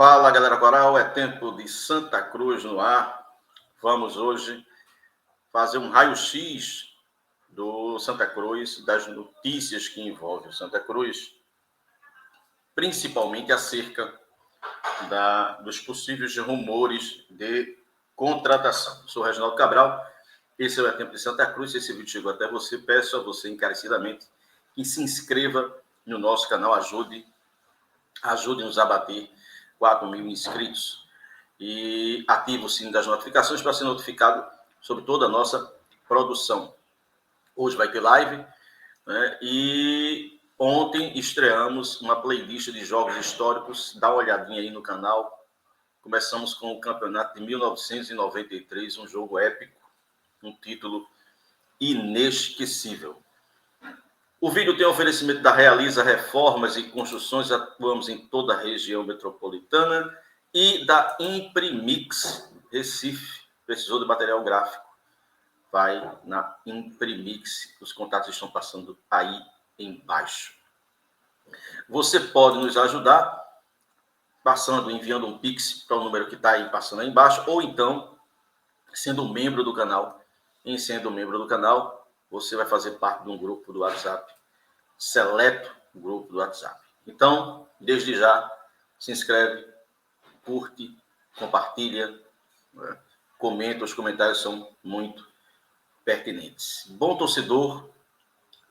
Fala, galera coral, é tempo de Santa Cruz no ar. Vamos hoje fazer um raio-x do Santa Cruz, das notícias que envolvem o Santa Cruz, principalmente acerca dos possíveis rumores de contratação. Sou Reginaldo Cabral, esse é o É Tempo de Santa Cruz. Se esse vídeo chegou até você, peço a você encarecidamente que se inscreva no nosso canal, ajude-nos a bater 4.000 inscritos e ative o sino das notificações para ser notificado sobre toda a nossa produção. Hoje vai ter live, né? E ontem estreamos uma playlist de jogos históricos. Dá uma olhadinha aí no canal. Começamos com o campeonato de 1993, um jogo épico, um título inesquecível. O vídeo tem oferecimento da Realiza Reformas e Construções, atuamos em toda a região metropolitana, e da Imprimix Recife. Precisou de material gráfico? Vai na Imprimix, os contatos estão passando aí embaixo. Você pode nos ajudar enviando um Pix para o número que está aí passando aí embaixo, ou então sendo membro do canal. Em sendo membro do canal, você vai fazer parte de um grupo do WhatsApp, seleto grupo do WhatsApp. Então, desde já, se inscreve, curte, compartilha, comenta. Os comentários são muito pertinentes. Bom torcedor,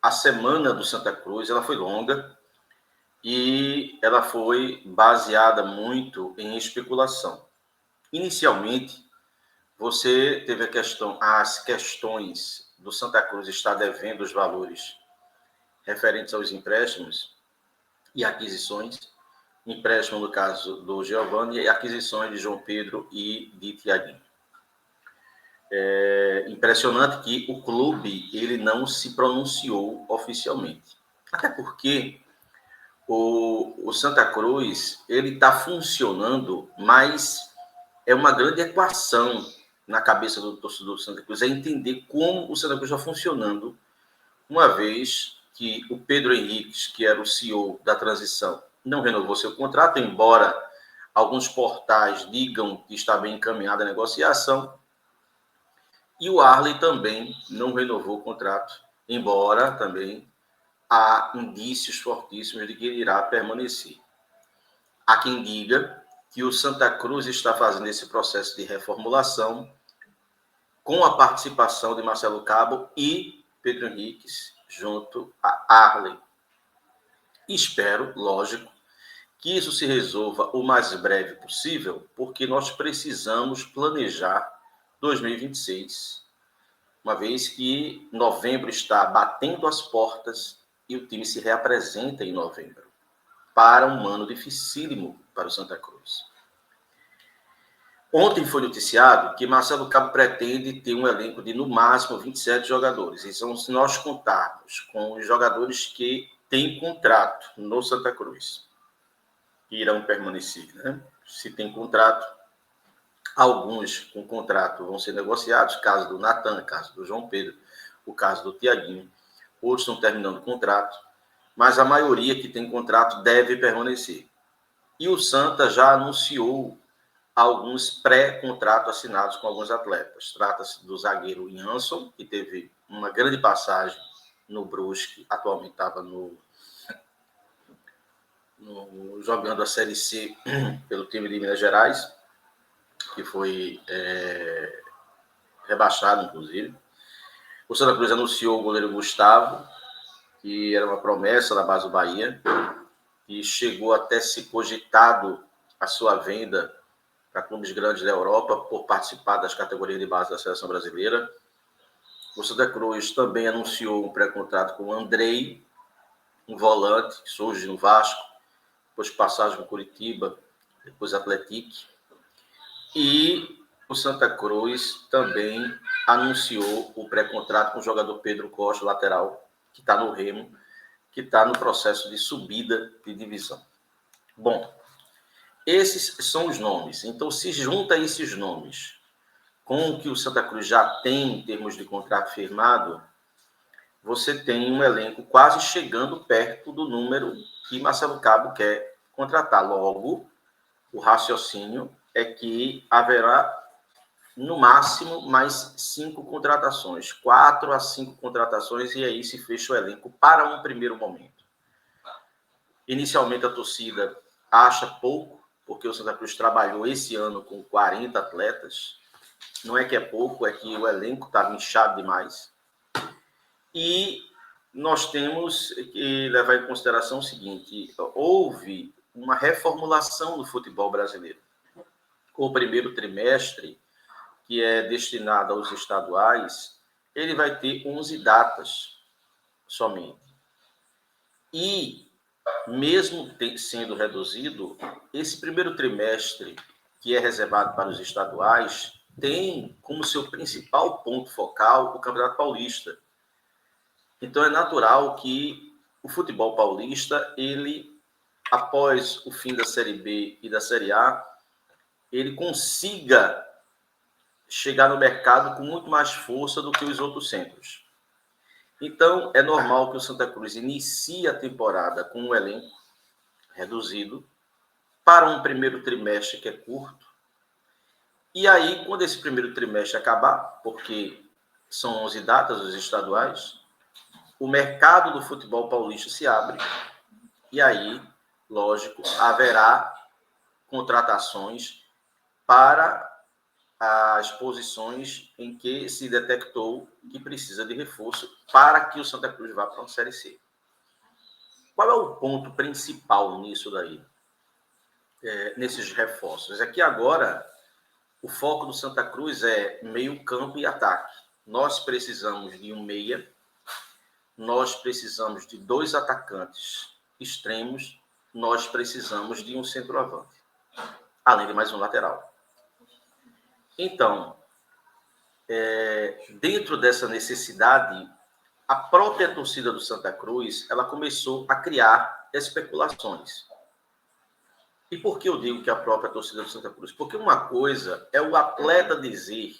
a semana do Santa Cruz ela foi longa e ela foi baseada muito em especulação. Inicialmente, você teve as questões do Santa Cruz estar devendo os valores referentes aos empréstimos e aquisições. Empréstimo no caso do Giovani e aquisições de João Pedro e de Thiaguinho. É impressionante que o clube ele não se pronunciou oficialmente. Até porque o Santa Cruz ele está funcionando, mas é uma grande equação na cabeça do torcedor do Santa Cruz, é entender como o Santa Cruz está funcionando, uma vez que o Pedro Henrique, que era o CEO da transição, não renovou seu contrato, embora alguns portais digam que está bem encaminhada a negociação, e o Arley também não renovou o contrato, embora também há indícios fortíssimos de que ele irá permanecer. Há quem diga que o Santa Cruz está fazendo esse processo de reformulação com a participação de Marcelo Cabo e Pedro Henrique junto a Arley. Espero, lógico, que isso se resolva o mais breve possível, porque nós precisamos planejar 2026, uma vez que novembro está batendo as portas e o time se reapresenta em novembro, para um ano dificílimo para o Santa Cruz. Ontem foi noticiado que Marcelo Cabo pretende ter um elenco de, no máximo, 27 jogadores. Então, se nós contarmos com os jogadores que têm contrato no Santa Cruz, que irão permanecer, né? Se tem contrato, alguns com contrato vão ser negociados, caso do Natan, caso do João Pedro, o caso do Thiaguinho, outros estão terminando o contrato, mas a maioria que tem contrato deve permanecer. E o Santa já anunciou alguns pré-contratos assinados com alguns atletas. Trata-se do zagueiro Jansson, que teve uma grande passagem no Brusque, atualmente estava jogando a Série C pelo time de Minas Gerais, que foi rebaixado, inclusive. O Santa Cruz anunciou o goleiro Gustavo, que era uma promessa da base do Bahia, e chegou até ser cogitado a sua venda para clubes grandes da Europa por participar das categorias de base da seleção brasileira. O Santa Cruz também anunciou um pré-contrato com o Andrei, um volante que surge no Vasco, depois passagem com Curitiba, depois Atlético. E o Santa Cruz também anunciou o pré-contrato com o jogador Pedro Costa, lateral, que está no Remo, que está no processo de subida de divisão. Bom, esses são os nomes. Então, se junta esses nomes com o que o Santa Cruz já tem em termos de contrato firmado, você tem um elenco quase chegando perto do número que Marcelo Cabo quer contratar. Logo, o raciocínio é que haverá, no máximo, mais 5 contratações, 4 a 5 contratações, e aí se fecha o elenco para um primeiro momento. Inicialmente, a torcida acha pouco, porque o Santa Cruz trabalhou esse ano com 40 atletas. Não é que é pouco, é que o elenco estava inchado demais. E nós temos que levar em consideração o seguinte: houve uma reformulação no futebol brasileiro. O primeiro trimestre, que é destinado aos estaduais, ele vai ter 11 datas somente. E, mesmo sendo reduzido, esse primeiro trimestre, que é reservado para os estaduais, tem como seu principal ponto focal o Campeonato Paulista. Então, é natural que o futebol paulista, ele, após o fim da Série B e da Série A, ele consiga chegar no mercado com muito mais força do que os outros centros. Então, é normal que o Santa Cruz inicie a temporada com um elenco reduzido para um primeiro trimestre que é curto. E aí, quando esse primeiro trimestre acabar, porque são 11 datas os estaduais, o mercado do futebol paulista se abre. E aí, lógico, haverá contratações para as posições em que se detectou que precisa de reforço para que o Santa Cruz vá para uma Série C. Qual é o ponto principal nisso daí? Nesses reforços? É que agora o foco do Santa Cruz é meio campo e ataque. Nós precisamos de um meia, nós precisamos de 2 atacantes extremos, nós precisamos de um centroavante, além de mais um lateral. Então, dentro dessa necessidade, a própria torcida do Santa Cruz, ela começou a criar especulações. E por que eu digo que a própria torcida do Santa Cruz? Porque uma coisa é o atleta dizer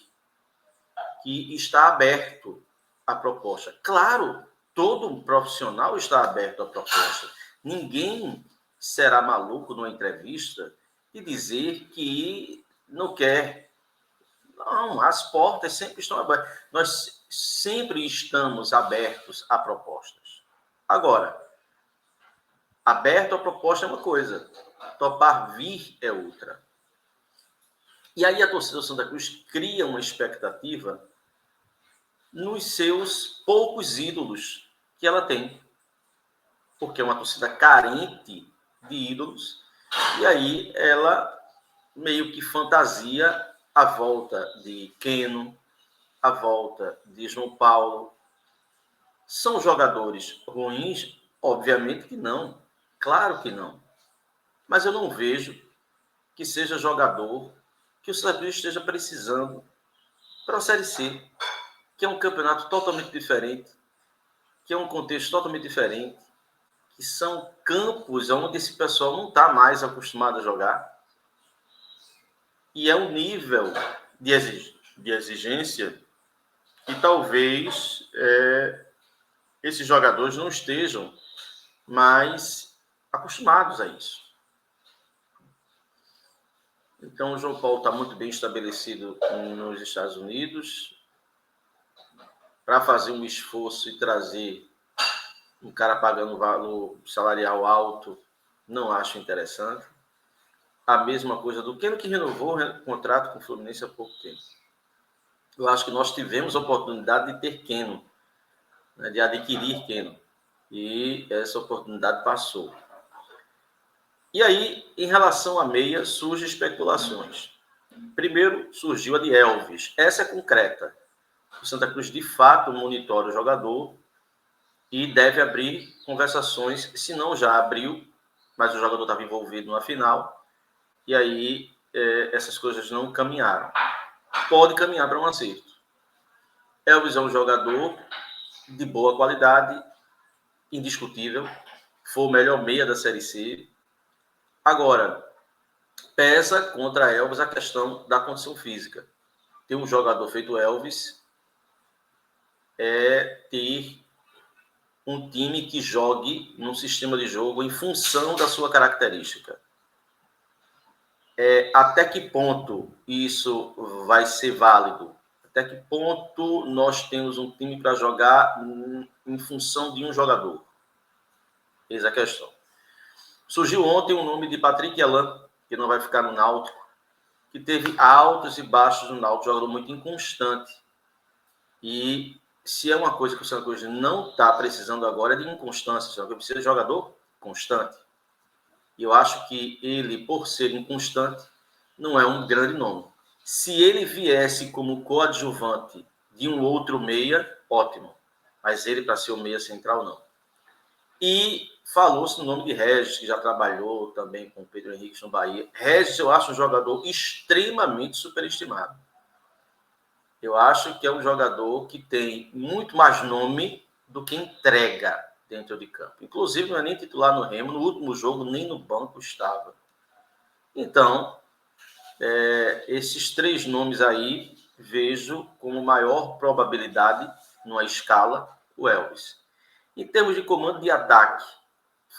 que está aberto à proposta. Claro, todo profissional está aberto à proposta. Ninguém será maluco numa entrevista e dizer que não quer. Não, as portas sempre estão abertas. Nós sempre estamos abertos a propostas. Agora, aberto a proposta é uma coisa, topar vir é outra. E aí a torcida do Santa Cruz cria uma expectativa nos seus poucos ídolos que ela tem. Porque é uma torcida carente de ídolos. E aí ela meio que fantasia a volta de Keno, a volta de João Paulo. São jogadores ruins? Obviamente que não. Claro que não. Mas eu não vejo que seja jogador que o Santa Cruz esteja precisando para a Série C, que é um campeonato totalmente diferente, que é um contexto totalmente diferente, que são campos onde esse pessoal não está mais acostumado a jogar. E é um nível de exigência que talvez esses jogadores não estejam mais acostumados a isso. Então, o João Paulo está muito bem estabelecido nos Estados Unidos. Para fazer um esforço e trazer um cara pagando valor salarial alto, não acho interessante. A mesma coisa do Keno, que renovou o contrato com o Fluminense há pouco tempo. Eu acho que nós tivemos a oportunidade de ter Keno, né, de adquirir Keno. E essa oportunidade passou. E aí, em relação à meia, surgem especulações. Primeiro, surgiu a de Elvis. Essa é concreta. O Santa Cruz, de fato, monitora o jogador e deve abrir conversações, se não já abriu, mas o jogador estava envolvido na final, e aí essas coisas não caminharam. Pode caminhar para um acerto. Elvis é um jogador de boa qualidade, indiscutível, foi o melhor meia da Série C. Agora, pesa contra Elvis a questão da condição física. Ter um jogador feito Elvis é ter um time que jogue num sistema de jogo em função da sua característica. até que ponto isso vai ser válido? Até que ponto nós temos um time para jogar em função de um jogador? Eis a questão. Surgiu ontem o nome de Patrick Elan, que não vai ficar no Náutico, que teve altos e baixos no Náutico, jogador muito inconstante. E se é uma coisa que o Santa Cruz não está precisando agora, é de inconstância. Só que precisa de jogador constante. E eu acho que ele, por ser inconstante, não é um grande nome. Se ele viesse como coadjuvante de um outro meia, ótimo. Mas ele, para ser o meia central, não. E falou-se no nome de Regis, que já trabalhou também com o Pedro Henrique no Bahia. Regis, eu acho um jogador extremamente superestimado. Eu acho que é um jogador que tem muito mais nome do que entrega dentro de campo. Inclusive, não é nem titular no Remo, no último jogo nem no banco estava. Então, esses 3 nomes aí, vejo como maior probabilidade, numa escala, o Elvis. Em termos de comando de ataque,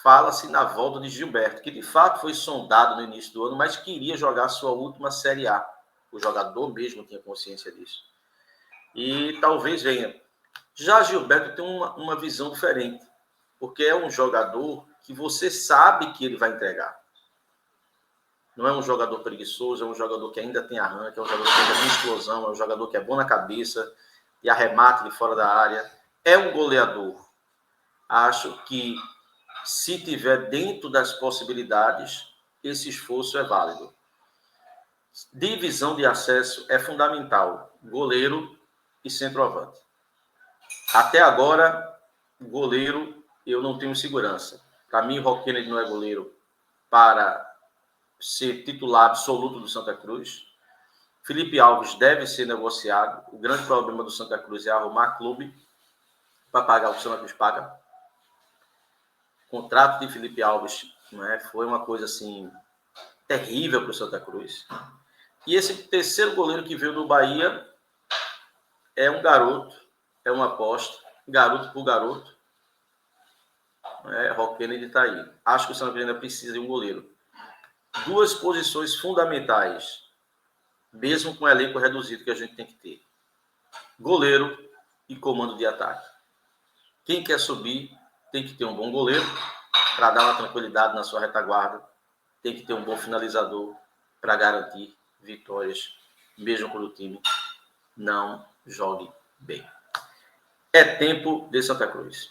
fala-se na volta de Gilberto, que de fato foi sondado no início do ano, mas queria jogar sua última Série A. O jogador mesmo tinha consciência disso. E talvez venha. Já Gilberto tem uma visão diferente, porque é um jogador que você sabe que ele vai entregar. Não é um jogador preguiçoso, é um jogador que ainda tem arranque, é um jogador que ainda tem explosão, é um jogador que é bom na cabeça e arremata de fora da área. É um goleador. Acho que, se tiver dentro das possibilidades, esse esforço é válido. Divisão de acesso é fundamental. Goleiro e centroavante. Até agora, goleiro, eu não tenho segurança. Para mim, Rock Kennedy não é goleiro para ser titular absoluto do Santa Cruz. Felipe Alves deve ser negociado. O grande problema do Santa Cruz é arrumar clube para pagar o que o Santa Cruz paga. O contrato de Felipe Alves, foi uma coisa assim terrível para o Santa Cruz. E esse terceiro goleiro que veio do Bahia é um garoto, é uma aposta, garoto por garoto. Rock Kennedy está aí. Acho que o Santa Cruz ainda precisa de um goleiro. 2 posições fundamentais, mesmo com o elenco reduzido que a gente tem que ter: goleiro e comando de ataque. Quem quer subir tem que ter um bom goleiro para dar uma tranquilidade na sua retaguarda, tem que ter um bom finalizador para garantir vitórias, mesmo quando o time não jogue bem. É tempo de Santa Cruz.